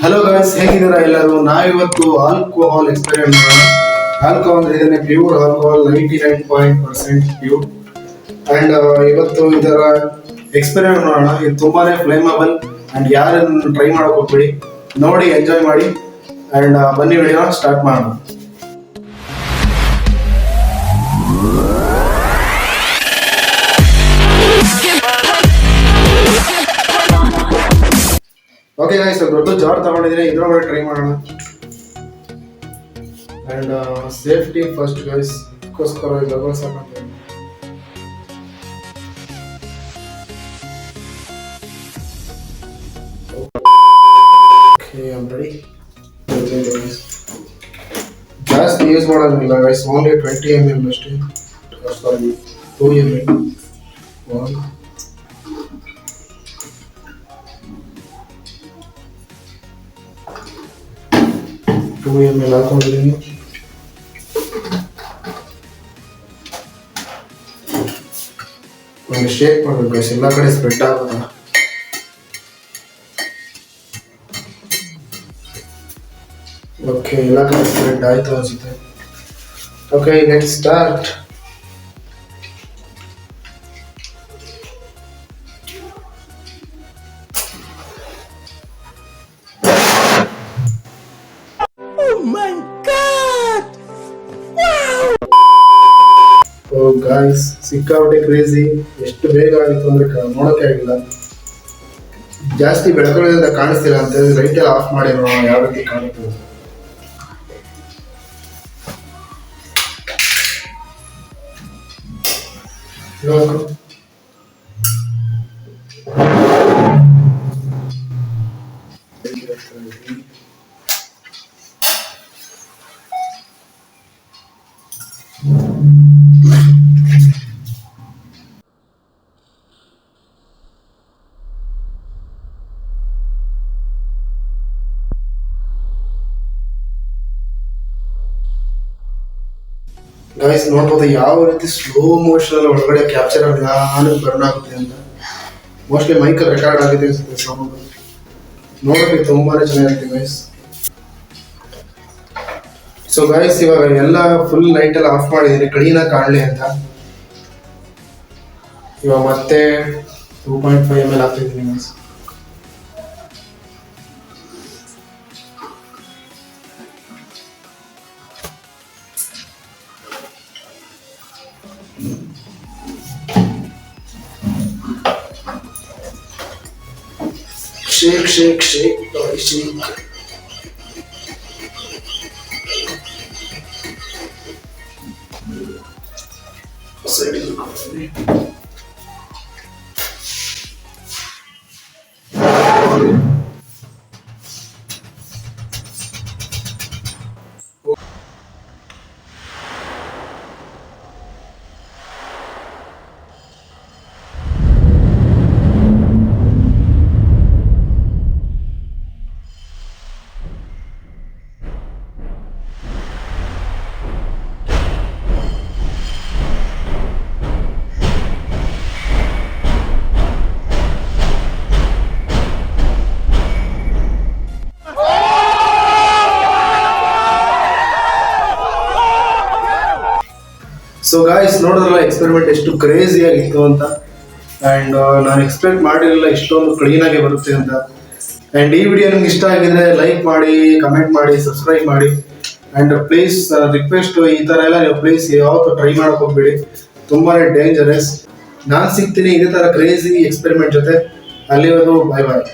Hello guys, ಹೇಗಿದ್ದೀರಾ ಎಲ್ಲರೂ? ನಾವಿವತ್ತು ಆಲ್ಕೋಹಾಲ್ ಎಕ್ಸ್ಪೆರಿಮೆಂಟ್ ಮಾಡೋಣ. ಆಲ್ಕೋಹಾಲ್ ಅಂದ್ರೆ ಇದನ್ನೇ ಪ್ಯೂರ್ ಆಲ್ಕೋಹಾಲ್, 99% ಪ್ಯೂರ್. ಅಂಡ್ ಇವತ್ತು ಇದರ ಎಕ್ಸ್ಪೆರಿಮೆಂಟ್ ಮಾಡೋಣ. ಇದು ತುಂಬಾನೇ ಫ್ಲೇಮಬಲ್ ಅಂಡ್ ಯಾರನ್ನು ಟ್ರೈ ಮಾಡಕ್ ಹೋಗ್ಬೇಡಿ, ನೋಡಿ ಎಂಜಾಯ್ ಮಾಡಿ. ಅಂಡ್ ಬನ್ನಿ ವಿಡಿಯೋ ಸ್ಟಾರ್ಟ್ ಮಾಡೋಣ. ಓಕೆ ಗೈಸ್, ದೊಡ್ಡ ಜಾರ್ ತಗೊಂಡಿದ್ದೀನಿ, ಇದ್ರೊಳಗಡೆ ಟ್ರೈ ಮಾಡೋಣ. ಅಂಡ್ ಸೇಫ್ಟಿ ಫಸ್ಟ್ ಗೈಸ್, ಅದಕ್ಕೋಸ್ಕರ ಗಗಲ್ಸ್ ಹಾಕೊಂತೀನಿ. Okay, I am ready. ಜಾಸ್ತಿ ಯೂಸ್ ಮಾಡೋಂಗಿಲ್ಲ ಗೈಸ್, ಓನ್ಲಿ 20 ml ಅಷ್ಟೇ. ಸಾರಿ, 2 ml. 1 2 ml ಹಾಕೊಂಡಿದ್ದೀನಿ. ಒಂದು ಶೇಕ್ ಮಾಡಬೇಕು ಗೈಸ್, ಎಲ್ಲ ಕಡೆ ಸ್ಪ್ರೆಡ್ ಆಗುತ್ತಾ. ಓಕೆ, ಎಲ್ಲ ಕಡೆ ಸ್ಪ್ರೆಡ್ ಆಯ್ತು ಅನ್ಸುತ್ತೆ. Okay, let's start. ಗಾಯ್ಸ್, ಸಿಕ್ಕಾಪಟ್ಟೆ ಕ್ರೇಜಿ. ಎಷ್ಟು ಬೇಗ ಆಗಿತ್ತು ಅಂದ್ರೆ ನೋಡೋಕೆ ಆಗಿಲ್ಲ. ಜಾಸ್ತಿ ಬೆಳಕುಗಳಿಂದ ಕಾಣಿಸ್ತಿಲ್ಲ ಅಂತ ಲೈಟ್ ಎಲ್ಲ ಆಫ್ ಮಾಡಿ ನೋಡೋಣ ಯಾವ ರೀತಿ ಕಾಣುತ್ತೆ. ಗೈಸ್, ನೋಡ್ಬೋದು ಯಾವ ರೀತಿ ಸ್ಲೋ ಮೋಷನ್ ಒಳಗಡೆ ಕ್ಯಾಪ್ಚರ್ ಆಗಿ ಆನಂದ್ ಬರ್ನ್ ಆಗುತ್ತೆ ಅಂತ. ಮೋಸ್ಟ್ಲಿ ಮೈಕಲ್ಲಿ ರೆಕಾರ್ಡ್ ಆಗಿದೆ ಅನ್ಸುತ್ತೆ ಸೌಂಡ್. ನೋಡೋಕೆ ತುಂಬಾನೇ ಚೆನ್ನಾಗಿರುತ್ತೆ ಗೈಸ್. ಸೊ ಗೈಸ್, ಇವಾಗ ಎಲ್ಲ ಫುಲ್ ಲೈಟ್ ಎಲ್ಲ ಆಫ್ ಮಾಡಿದ್ದೀನಿ ಕ್ಲೀನಾಗಿ ಕಾಣಲಿ ಅಂತ. ಇವಾಗ ಮತ್ತೆ 2.5 ml ಹಾಕ್ತಿದ್ದೀನಿ guys. Shake, shake, shake, body shake. So guys, ನೋಡಿದ್ರಲ್ಲ ಎಕ್ಸ್ಪೆರಿಮೆಂಟ್ ಎಷ್ಟು ಕ್ರೇಜಿ ಆಗಿತ್ತು ಅಂತ. ಆ್ಯಂಡ್ ನಾನು ಎಕ್ಸ್ಪೆಕ್ಟ್ ಮಾಡಿರಲಿಲ್ಲ ಇಷ್ಟೊಂದು ಕ್ಲೀನಾಗಿ ಬರುತ್ತೆ ಅಂತ. ಆ್ಯಂಡ್ ಈ ವಿಡಿಯೋ ನಿಮ್ಗೆ ಇಷ್ಟ ಆಗಿದ್ರೆ ಲೈಕ್ ಮಾಡಿ, ಕಮೆಂಟ್ ಮಾಡಿ, ಸಬ್ಸ್ಕ್ರೈಬ್ ಮಾಡಿ. ಆ್ಯಂಡ್ ಪ್ಲೀಸ್ ರಿಕ್ವೆಸ್ಟ್, ಈ ಥರ ಎಲ್ಲ ನೀವು ಪ್ಲೀಸ್ ಯಾವತ್ತೂ ಟ್ರೈ ಮಾಡೋಕೆ ಹೋಗ್ಬೇಡಿ, ತುಂಬಾ ಡೇಂಜರಸ್. ನಾನು ಸಿಗ್ತೀನಿ ಇದೇ ಥರ ಕ್ರೇಜಿ ಎಕ್ಸ್ಪೆರಿಮೆಂಟ್ ಜೊತೆ. ಅಲ್ಲಿವರೆಗೂ ಬಾಯ್ ಬಾಯ್.